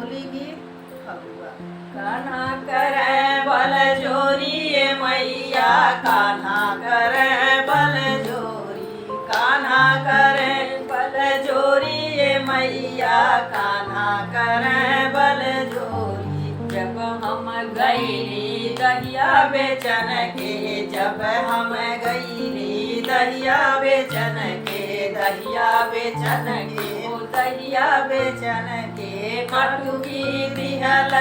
होली गीत फगुआ। कान्हा करे बल जोरी ये मैया, कान्हा करे बल जोरी, कान्हा करे बल जोरी ये मैया, कान्हा करे बल जोरी। जब हम गईली दहिया बेचन के, जब हम गईली दहिया बेचन के, दहिया बेचन के, ओ दहिया बेचन के, मटुकी दिहल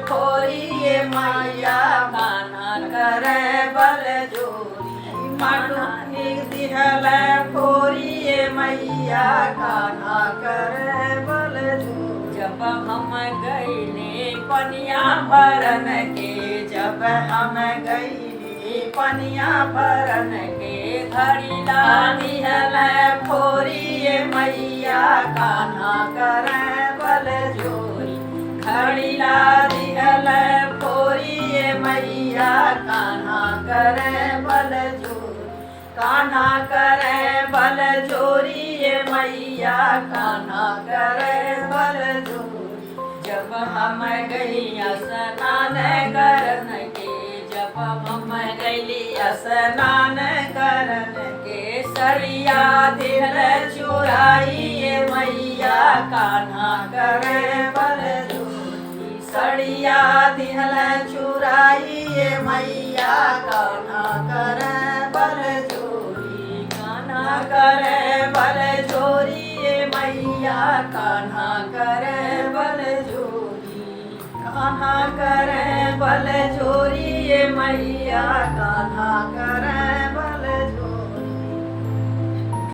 फोरी ये मैया, कान्हा करे बल जोरी, मटुकी दिहल फोरी ये मैया, कान्हा करे बल जोरी। जब हम गईले पनिया भरन के, जब हम गईले पनिया भरन के, घड़ीला दिहल फोरी ये मैया, कान्हा करे बल जोरी, घड़ीला दिहल फोरी ये मैया, कान्हा करे बल जोरी, कान्हा करे बल जोरी ये मैया, कान्हा करे बल जोरी। जब हम गई स्नान करन के, जब हम गईली स्नान करन के, सरिया दिल चुराई ये मैया, कान्हा करे बल जोरी, सरिया दिल चुराई ये मैया, कान्हा करे बल जोरी, कान्हा करे बल जोरी ये मैया, कान्हा करे बल जोरी, कान्हा करे बल जोरी ये मैया, कान्हा करे